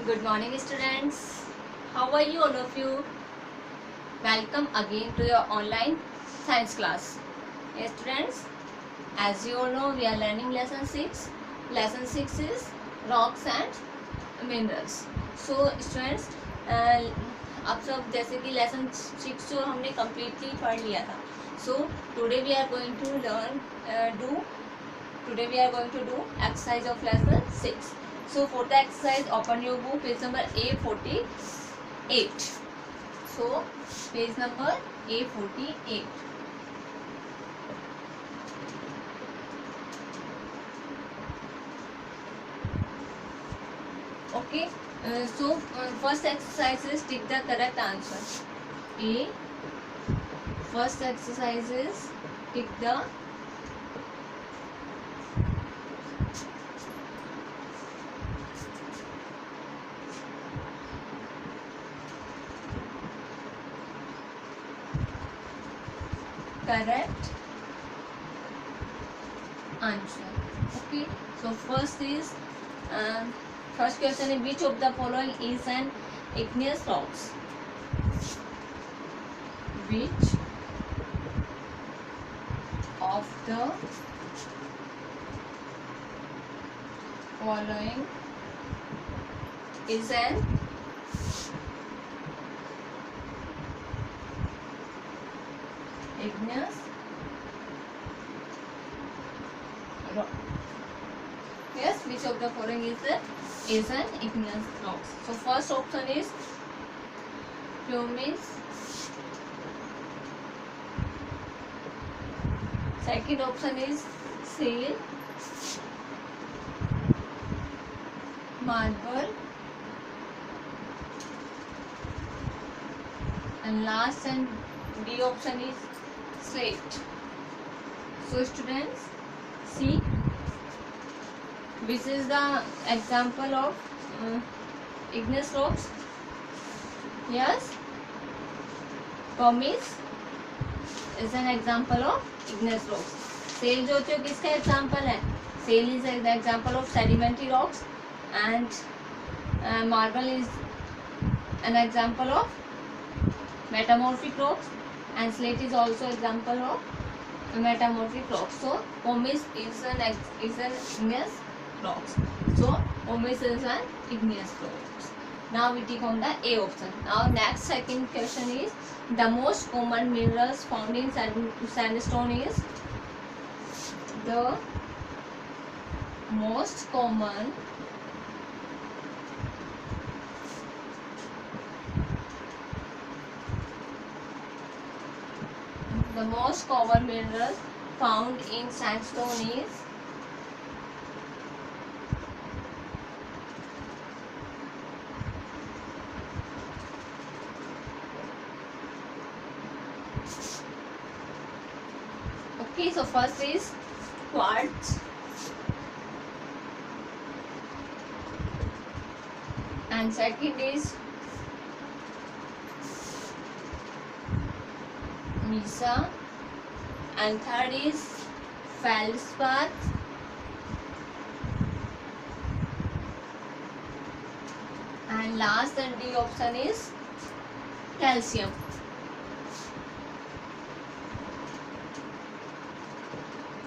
Good morning, students. How are you, all of you? Welcome again to your online science class. Yes, students, as you all know, we are learning lesson 6. Lesson 6 is rocks and minerals. So, students, आप सब जैसे कि lesson 6 जो हमने completely पढ़ लिया था. So, today we are going to do exercise of lesson 6. So for the exercise, open your book, page number A48. So page number A48. Okay. First exercise is tick the correct answer. First exercise is tick the correct answer. Okay, so first question is, which of the following is an igneous rocks? Which of the following is an igneous rock? Yes, which of the following is an igneous rock? So first option is pumice. Second option is shale, marble, and last and D option is slate. So students, see, which is the example of igneous rocks? Yes, pumice is an example of igneous rocks. Shale जो होती है किसका example है? Shale is the example of sedimentary rocks, and marble is an example of metamorphic rocks, and slate is also example of metamorphic rocks. So pumice is an igneous rocks. So pumice is an igneous rocks. Now we take on the A option. Now next second question is, the most common minerals found in sandstone is? The most common mineral found in sandstone is? Okay, so first is quartz, and second is mesa, and third is feldspar, and last and D option is calcium.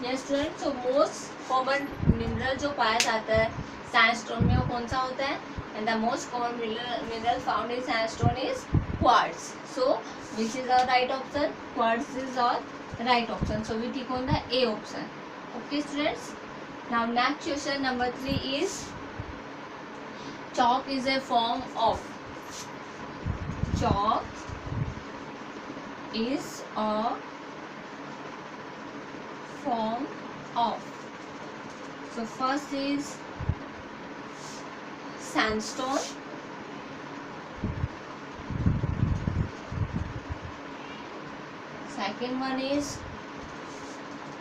Yes students, so most common mineral जो पाया जाता है sandstone में वो कौन सा होता है? And the most common mineral found in sandstone is quartz. So which is our right option? Quartz is our right option. So we take on the A option. Okay students. Now next question number 3 is, chalk is a form of? Chalk is a form of. So first is sandstone, second one is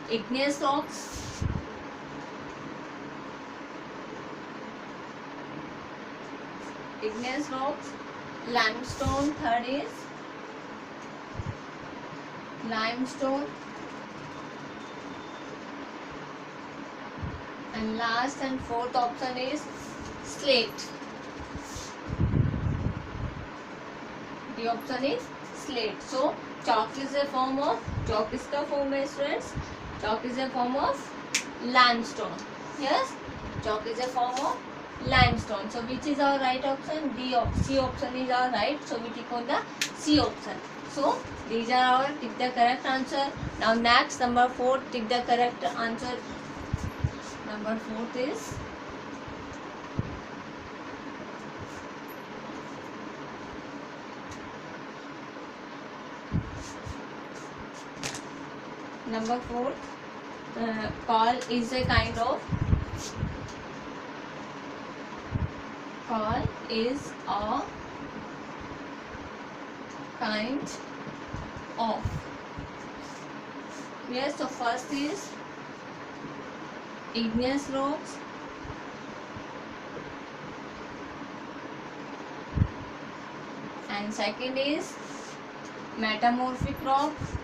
igneous rocks, limestone, third is limestone, and last and fourth option is slate. D option is slate. So chalk is a form of, chalk इसका form है students, chalk is a form of limestone. Yes, chalk is a form of limestone. So which is our right option? C option is our right. So we tick on the C option. So these are our tick the correct answer. Now next number 4, tick the correct answer. Number 4 is number 4. Coal is a kind of, coal is a kind of. Yes, so first is igneous rocks, and second is metamorphic rocks,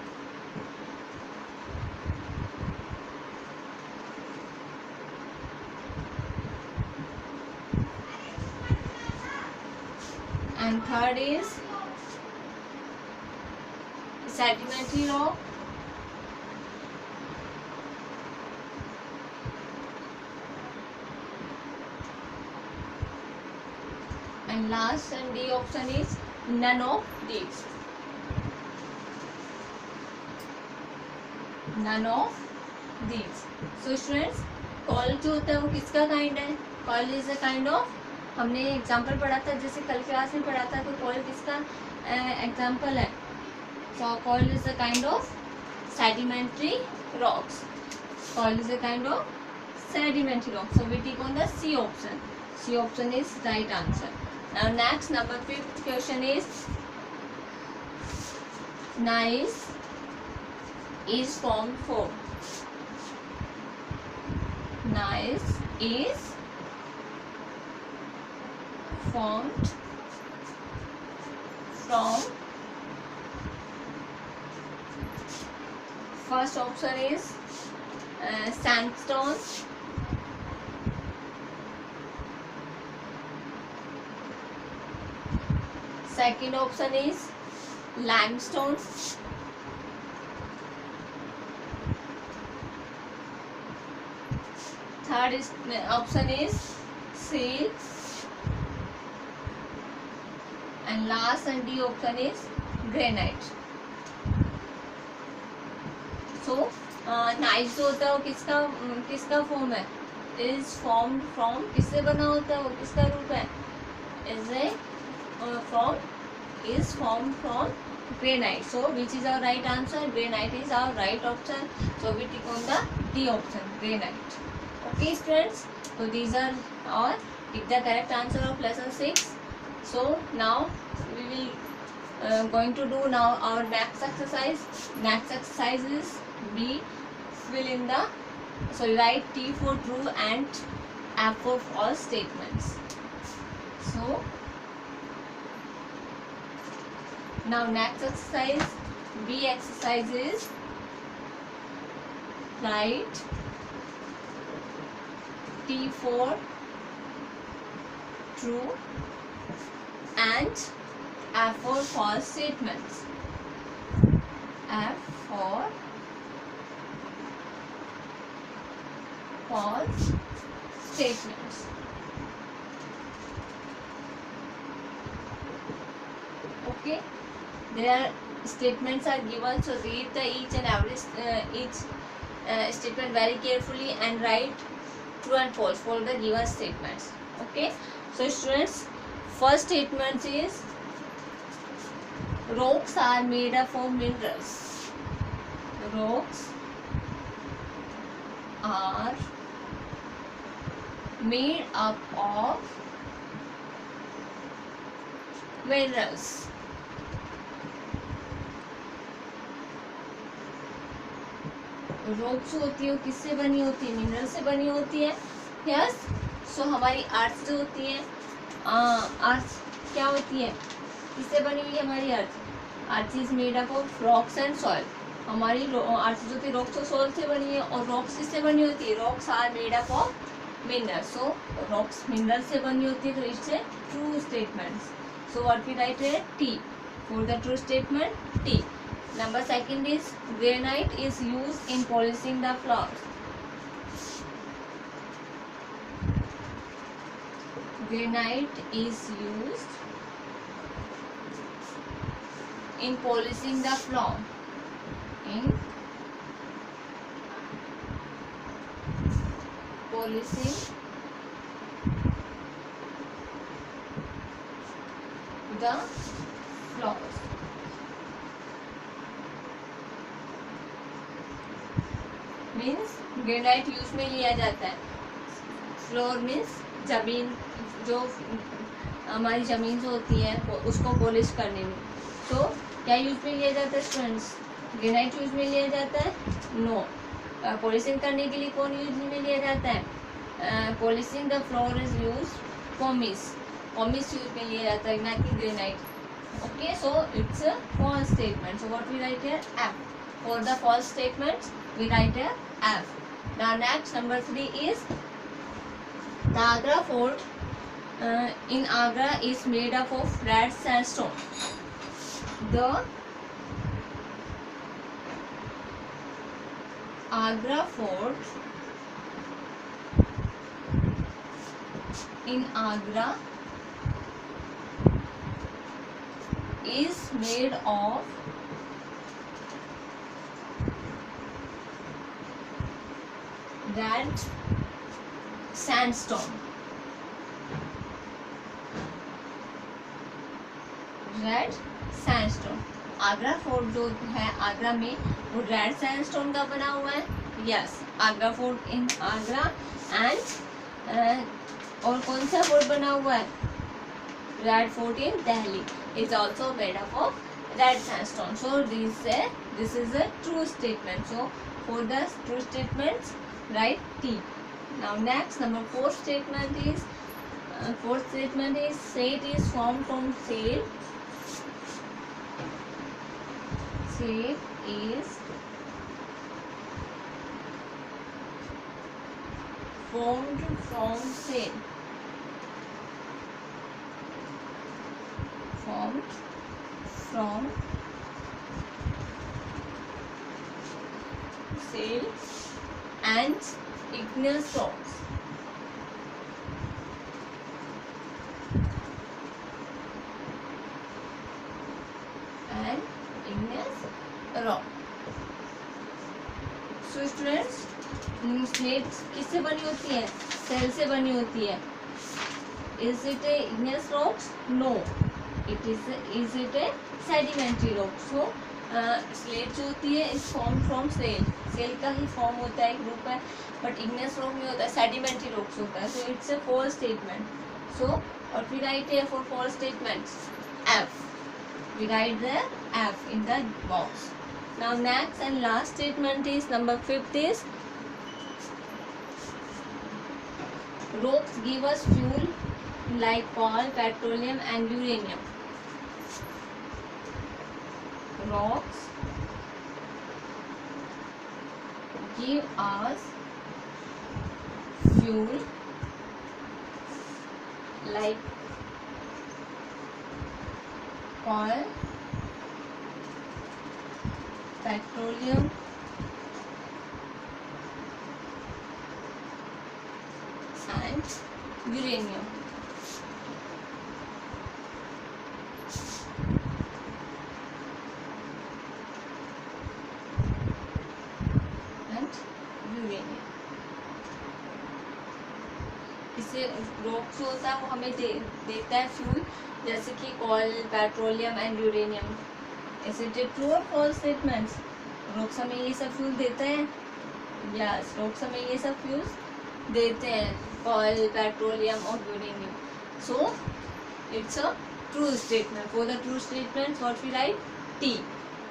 and third is sedimentary rock, and last and D option is none of these. None of these. So students, coal जो होता है वो किसका kind है? coal is a kind of, हमने example पढ़ा था, जैसे कल क्लास में पढ़ा था, तो coal किसका एग्जाम्पल है? So coal is a kind of sedimentary rocks. Coal is a kind of sedimentary rock. So we tick on the C option. C option is right answer. Now next number 5th question is gneiss is formed from. Gneiss is formed from. First option is sandstone, second option is limestone, third option is seal, and last and D option is granite. So gneiss जो होता है वो किसका form है? Is formed from, किससे बना होता है वो, किसका रूप है? Is formed from granite. So which is our right answer? Granite is our right option. So we tick on the D option, granite. Okay students, so these are our tick the correct answer of lesson 6. So now we will going to do now our next exercise. Next exercise is B, fill in the, so write T for true and F for false statements. So now next exercise, B exercise is write T for true and F for false statements. F for false statements. Okay, there are statements are given, so read the each and every statement very carefully and write true and false for the given statements. Okay, so students, first statement is rocks are made up of minerals. Rocks are made up of minerals. Rocks होती है वो किससे बनी होती है? Mineral से बनी होती है. यस, सो हमारी अर्थ जो होती है, अर्थ क्या होती है, किससे बनी हुई है हमारी earth? Earth is made up of rocks and soil. हमारी अर्थ जो होती है रॉक्स और सॉइल से बनी है. और रॉक्स किससे बनी होती है? Rocks are made up of mineral. So rocks mineral से बनी होती है, तो इससे true statements. So what we write है? T For the true statement, T. Number second is granite is used in polishing the floors. Granite is used in polishing the floor. In polishing the floors. Means granite use में लिया जाता है. Floor means जमीन, जो हमारी जमीन जो होती है उसको पॉलिश करने में. तो क्या यूज में लिया जाता है स्टूडेंट्स? ग्रेनाइट यूज में लिया जाता है? नो. पॉलिशिंग करने के लिए कौन यूज में लिया जाता है? Polishing the floor is use pumice. Pumice use में लिया जाता है, ना कि granite. Okay, so it's a false statement. So what we write here? F. For the false statements, we write a F. Now next, number 3 is the Agra fort in Agra is made up of red sandstone. The Agra fort in Agra is made of red sandstone. Red sandstone. Agra fort जो है आगरा में, वो red sandstone का बना हुआ है. Yes, Agra fort in Agra. And और कौन सा फोर्ट बना हुआ है? Red fort in Delhi is also made up of red sandstone. So this is a true statement. So for the true statements, write T. Now next, number fourth statement is slate is formed from shale. Slate is formed from shale. Formed from shale and igneous rocks. And igneous rock. So students, slate किससे बनी होती है? Cell से बनी होती है. Is it a igneous rocks? No. Is it a sedimentary rock? So slate जो होती है is form from shale. Shale का ही फॉर्म होता है, ग्रुप है. बट igneous rock में होता है, सेडिमेंट्री रॉक्स होता है. So it's a false statement. So what we write here for false statements? F. We write the F in the box. Now next and last statement is number 5th is rocks give us fuel like coal, petroleum and uranium. Rocks give us fuel like coal, petroleum and uranium. इससे rock जो होता है वो हमें देता है fuel, जैसे कि coal, petroleum and uranium. Is it true और फॉल्स स्टेटमेंट्स? रॉक्स हमें ये सब फ्यूल देते हैं. यस, रॉक्स हमें ये सब फ्यूल्स देते हैं, कोल, पेट्रोलियम और uranium. So it's a true statement. For the true statement what we write? T.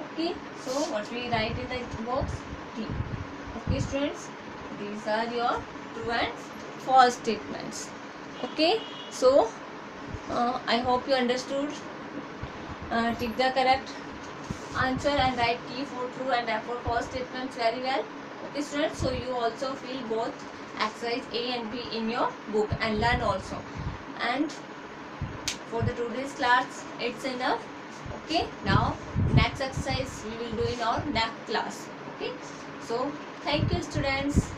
Okay, so what we write in the box? T. Okay students, these are your true and false statements. Okay, so I hope you understood. Take the correct answer and write T for true and F for false statements very well. Okay students, so you also fill both exercise A and B in your book and learn also. And for the today's class it's enough. Okay, now next exercise we will do in our next class. Okay, so thank you students.